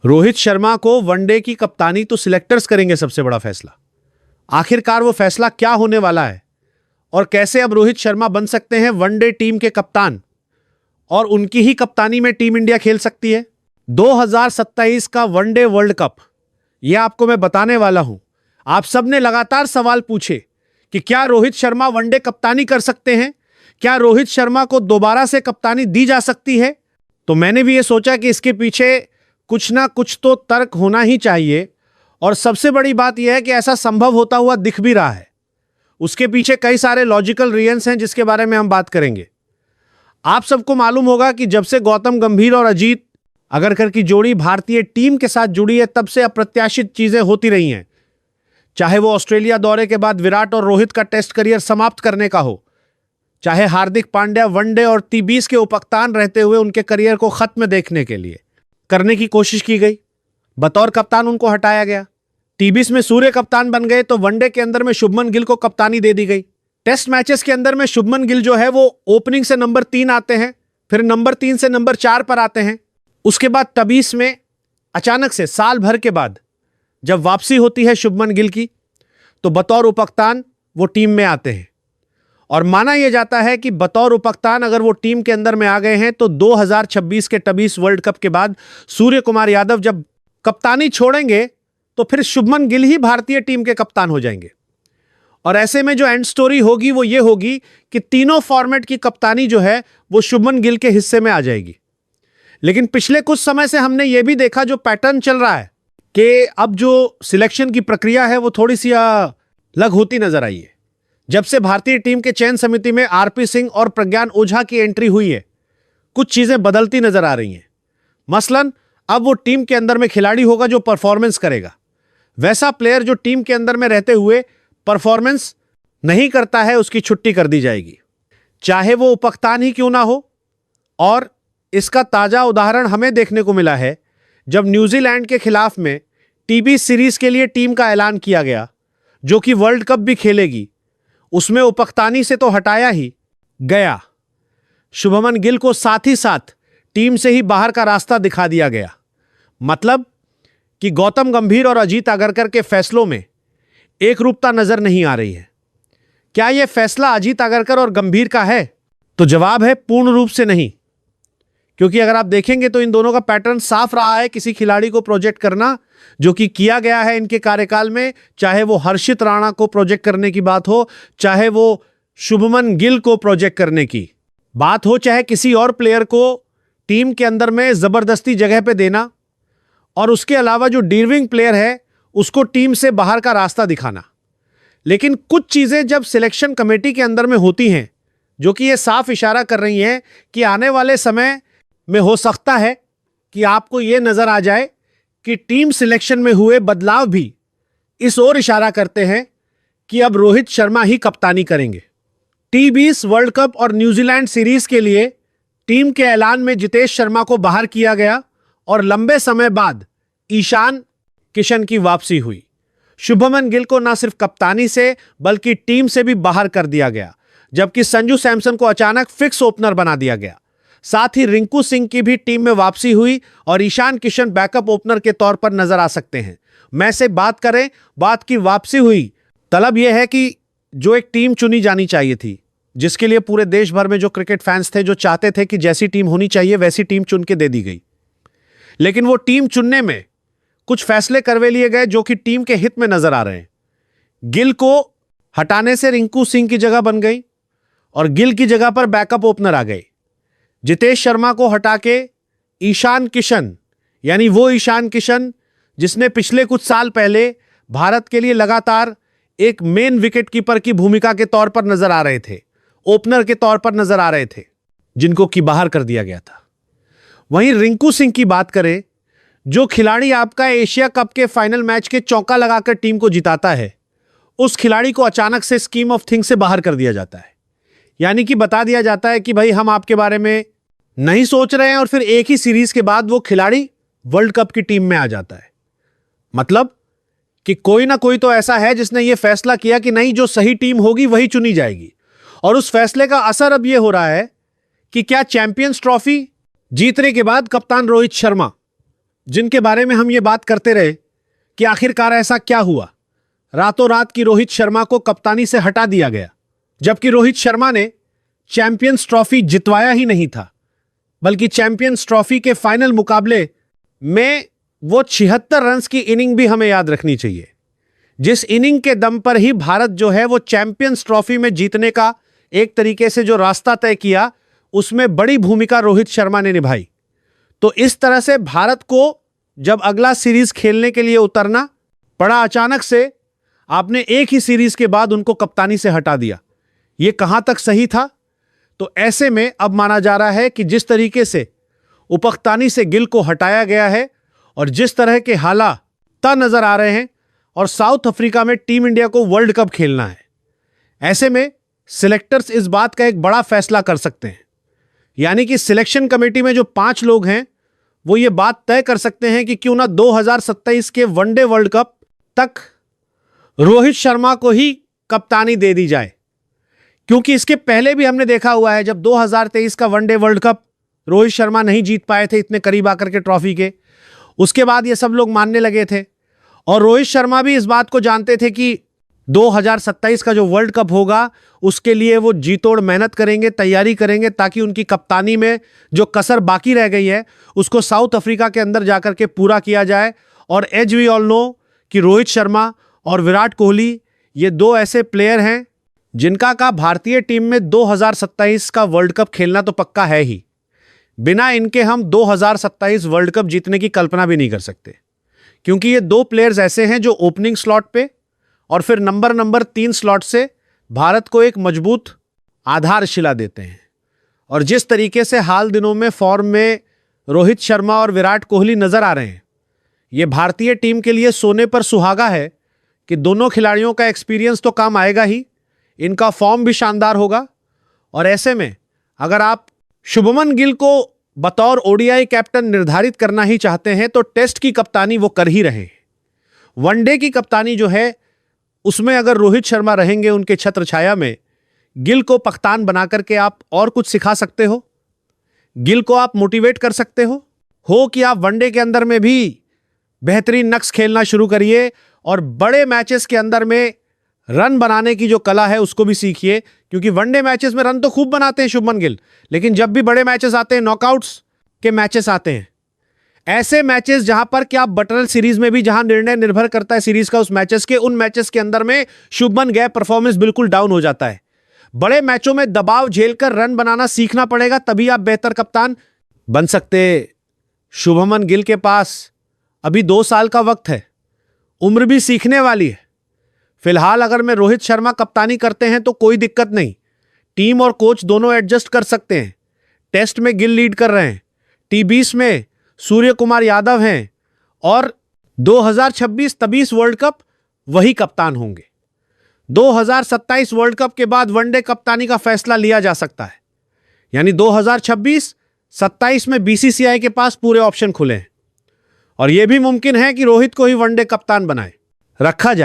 रोहित शर्मा को वनडे की कप्तानी तो सिलेक्टर्स करेंगे, सबसे बड़ा फैसला। आखिरकार वो फैसला क्या होने वाला है और कैसे अब रोहित शर्मा बन सकते हैं वनडे टीम के कप्तान और उनकी ही कप्तानी में टीम इंडिया खेल सकती है 2027 का वनडे वर्ल्ड कप। यह आपको मैं बताने वाला हूं। आप सबने लगातार सवाल पूछे कि क्या रोहित शर्मा वनडे कप्तानी कर सकते हैं, क्या रोहित शर्मा को दोबारा से कप्तानी दी जा सकती है। तो मैंने भी यह सोचा कि इसके पीछे कुछ ना कुछ तो तर्क होना ही चाहिए और सबसे बड़ी बात यह है कि ऐसा संभव होता हुआ दिख भी रहा है। उसके पीछे कई सारे लॉजिकल रीजंस हैं जिसके बारे में हम बात करेंगे। आप सबको मालूम होगा कि जब से गौतम गंभीर और अजीत अगरकर की जोड़ी भारतीय टीम के साथ जुड़ी है, तब से अप्रत्याशित चीजें होती रही हैं। चाहे वो ऑस्ट्रेलिया दौरे के बाद विराट और रोहित का टेस्ट करियर समाप्त करने का हो, चाहे हार्दिक पांड्या वनडे और टी20 के उपकप्तान रहते हुए उनके करियर को खत्म देखने के लिए करने की कोशिश की गई, बतौर कप्तान उनको हटाया गया। टी20 में सूर्य कप्तान बन गए तो वनडे के अंदर में शुभमन गिल को कप्तानी दे दी गई। टेस्ट मैचेस के अंदर में शुभमन गिल जो है वो ओपनिंग से नंबर 3 आते हैं, फिर नंबर 3 से नंबर 4 पर आते हैं। उसके बाद टी20 में अचानक से साल भर के बाद जब वापसी होती है शुभमन गिल की, तो बतौर उपकप्तान वो टीम में आते हैं और माना यह जाता है कि बतौर उपकप्तान अगर वो टीम के अंदर में आ गए हैं तो 2026 के टी20 वर्ल्ड कप के बाद सूर्य कुमार यादव जब कप्तानी छोड़ेंगे तो फिर शुभमन गिल ही भारतीय टीम के कप्तान हो जाएंगे। और ऐसे में जो एंड स्टोरी होगी वो ये होगी कि तीनों फॉर्मेट की कप्तानी जो है वो शुभमन गिल के हिस्से में आ जाएगी। लेकिन पिछले कुछ समय से हमने ये भी देखा, जो पैटर्न चल रहा है कि अब जो सिलेक्शन की प्रक्रिया है वो थोड़ी सी अलग होती नजर आई है। जब से भारतीय टीम के चयन समिति में आरपी सिंह और प्रज्ञान ओझा की एंट्री हुई है, कुछ चीजें बदलती नजर आ रही हैं। मसलन अब वो टीम के अंदर में खिलाड़ी होगा जो परफॉर्मेंस करेगा। वैसा प्लेयर जो टीम के अंदर में रहते हुए परफॉर्मेंस नहीं करता है, उसकी छुट्टी कर दी जाएगी, चाहे वो उपकप्तान ही क्यों ना हो। और इसका ताजा उदाहरण हमें देखने को मिला है जब न्यूजीलैंड के खिलाफ में टी20 सीरीज के लिए टीम का ऐलान किया गया, जो कि वर्ल्ड कप भी खेलेगी। उसमें उपकप्तानी से तो हटाया ही गया, शुभमन गिल को साथ ही साथ टीम से ही बाहर का रास्ता दिखा दिया गया। मतलब कि गौतम गंभीर और अजीत अगरकर के फैसलों में एक रूपता नजर नहीं आ रही है। क्या यह फैसला अजीत अगरकर और गंभीर का है? तो जवाब है पूर्ण रूप से नहीं, क्योंकि अगर आप देखेंगे तो इन दोनों का पैटर्न साफ रहा है किसी खिलाड़ी को प्रोजेक्ट करना, जो कि किया गया है इनके कार्यकाल में। चाहे वो हर्षित राणा को प्रोजेक्ट करने की बात हो, चाहे वो शुभमन गिल को प्रोजेक्ट करने की बात हो, चाहे किसी और प्लेयर को टीम के अंदर में जबरदस्ती जगह पे देना, और उसके अलावा जो डिर्विंग प्लेयर है उसको टीम से बाहर का रास्ता दिखाना। लेकिन कुछ चीजें जब सिलेक्शन कमेटी के अंदर में होती हैं जो कि ये साफ इशारा कर रही हैं कि आने वाले समय में हो सकता है कि आपको ये नजर आ जाए कि टीम सिलेक्शन में हुए बदलाव भी इस ओर इशारा करते हैं कि अब रोहित शर्मा ही कप्तानी करेंगे। टी20 वर्ल्ड कप और न्यूजीलैंड सीरीज के लिए टीम के ऐलान में जितेश शर्मा को बाहर किया गया और लंबे समय बाद ईशान किशन की वापसी हुई। शुभमन गिल को न सिर्फ कप्तानी से बल्कि टीम से भी बाहर कर दिया गया, जबकि संजू सैमसन को अचानक फिक्स ओपनर बना दिया गया। साथ ही रिंकू सिंह की भी टीम में वापसी हुई और ईशान किशन बैकअप ओपनर के तौर पर नजर आ सकते हैं। मैं से बात करें, बात की वापसी हुई, तलब यह है कि जो एक टीम चुनी जानी चाहिए थी, जिसके लिए पूरे देश भर में जो क्रिकेट फैंस थे जो चाहते थे कि जैसी टीम होनी चाहिए वैसी टीम चुन के दे दी गई। लेकिन वो टीम चुनने में कुछ फैसले करवे लिए गए जो कि टीम के हित में नजर आ रहे हैं। गिल को हटाने से रिंकू सिंह की जगह बन गई और गिल की जगह पर बैकअप ओपनर आ गए। जितेश शर्मा को हटा के ईशान किशन, यानी वो ईशान किशन जिसने पिछले कुछ साल पहले भारत के लिए लगातार एक मेन विकेट कीपर की भूमिका के तौर पर नजर आ रहे थे, ओपनर के तौर पर नजर आ रहे थे, जिनको कि बाहर कर दिया गया था। वहीं रिंकू सिंह की बात करें, जो खिलाड़ी आपका एशिया कप के फाइनल मैच के चौका लगाकर टीम को जिताता है, उस खिलाड़ी को अचानक से स्कीम ऑफ थिंग्स से बाहर कर दिया जाता है। यानी कि बता दिया जाता है कि भाई हम आपके बारे में नहीं सोच रहे हैं, और फिर एक ही सीरीज के बाद वो खिलाड़ी वर्ल्ड कप की टीम में आ जाता है। मतलब कि कोई ना कोई तो ऐसा है जिसने ये फैसला किया कि नहीं, जो सही टीम होगी वही चुनी जाएगी। और उस फैसले का असर अब यह हो रहा है कि क्या चैंपियंस ट्रॉफी जीतने के बाद कप्तान रोहित शर्मा जिनके बारे में हम ये बात करते रहे कि आखिरकार ऐसा क्या हुआ, रातों रात की रोहित शर्मा को कप्तानी से हटा दिया गया, जबकि रोहित शर्मा ने चैंपियंस ट्रॉफी जितवाया ही नहीं था, बल्कि चैंपियंस ट्रॉफी के फाइनल मुकाबले में वो 76 रन्स की इनिंग भी हमें याद रखनी चाहिए, जिस इनिंग के दम पर ही भारत जो है वो चैंपियंस ट्रॉफी में जीतने का एक तरीके से जो रास्ता तय किया, उसमें बड़ी भूमिका रोहित शर्मा ने निभाई। तो इस तरह से भारत को जब अगला सीरीज खेलने के लिए उतरना पड़ा, अचानक से आपने एक ही सीरीज के बाद उनको कप्तानी से हटा दिया। यह कहां तक सही था? तो ऐसे में अब माना जा रहा है कि जिस तरीके से उपकप्तानी से गिल को हटाया गया है और जिस तरह के हालात नजर आ रहे हैं, और साउथ अफ्रीका में टीम इंडिया को वर्ल्ड कप खेलना है, ऐसे में सिलेक्टर्स इस बात का एक बड़ा फैसला कर सकते हैं। यानी कि सिलेक्शन कमेटी में जो 5 लोग हैं वो ये बात तय कर सकते हैं कि क्यों ना 2027 के वनडे वर्ल्ड कप तक रोहित शर्मा को ही कप्तानी दे दी जाए, क्योंकि इसके पहले भी हमने देखा हुआ है जब 2023 का one day world cup Rohit Sharma नहीं जीत पाए थे इतने करीब आकर के ट्रॉफी के, उसके बाद ये सब लोग मानने लगे थे और रोहित शर्मा भी इस बात को जानते थे कि 2027 का जो वर्ल्ड कप होगा उसके लिए वो जी तोड़ मेहनत करेंगे, तैयारी करेंगे, ताकि उनकी कप्तानी में जो कसर बाकी रह गई है उसको साउथ अफ्रीका के अंदर जाकर के पूरा किया जाए। और एज वी ऑल नो कि रोहित शर्मा और विराट कोहली ये 2 ऐसे प्लेयर हैं जिनका का भारतीय टीम में 2027 का वर्ल्ड कप खेलना तो पक्का है ही। बिना इनके हम 2027 वर्ल्ड कप जीतने की कल्पना भी नहीं कर सकते, क्योंकि ये 2 प्लेयर्स ऐसे हैं जो ओपनिंग स्लॉट पे और फिर नंबर 3 स्लॉट से भारत को एक मजबूत आधारशिला देते हैं। और जिस तरीके से हाल दिनों में फॉर्म में रोहित शर्मा और विराट कोहली नजर आ रहे हैं, ये भारतीय टीम के लिए सोने पर सुहागा है कि दोनों खिलाड़ियों का एक्सपीरियंस तो काम आएगा ही, इनका फॉर्म भी शानदार होगा। और ऐसे में अगर आप शुभमन गिल को बतौर ओडीआई कैप्टन निर्धारित करना ही चाहते हैं तो टेस्ट की कप्तानी वो कर ही रहे हैं। वनडे की कप्तानी जो है उसमें अगर रोहित शर्मा रहेंगे उनके छत्र छाया में, गिल को कप्तान बना करके आप और कुछ सिखा सकते हो, गिल को आप मोटिवेट कर सकते हो कि आप वनडे के अंदर में भी बेहतरीन नक्श खेलना शुरू करिए और बड़े मैचेस के अंदर में रन बनाने की जो कला है उसको भी सीखिए। क्योंकि वनडे मैचेस में रन तो खूब बनाते हैं शुभमन गिल, लेकिन जब भी बड़े मैचेस आते हैं, नॉकआउट्स के मैचेस आते हैं, ऐसे मैचेस जहां पर क्या बटरल सीरीज में भी जहां निर्णय निर्भर करता है सीरीज का उस मैचेस के, उन मैचेस के अंदर में शुभमन गिल परफॉर्मेंस बिल्कुल डाउन हो जाता है। बड़े मैचों में दबाव झेलकर रन बनाना सीखना पड़ेगा, तभी आप बेहतर कप्तान बन सकते। शुभमन गिल के पास अभी 2 साल का वक्त है, उम्र भी सीखने वाली है। फिलहाल अगर मैं रोहित शर्मा कप्तानी करते हैं तो कोई दिक्कत नहीं, टीम और कोच दोनों एडजस्ट कर सकते हैं। टेस्ट में गिल लीड कर रहे हैं, T20 में सूर्य कुमार यादव हैं और 2026-23 वर्ल्ड कप वही कप्तान होंगे। 2027 वर्ल्ड कप के बाद वनडे कप्तानी का फैसला लिया जा सकता है, यानी 2026-27 में BCCI के पास पूरे ऑप्शन खुले हैं और यह भी मुमकिन है कि रोहित को ही वनडे कप्तान बनाए रखा जाए।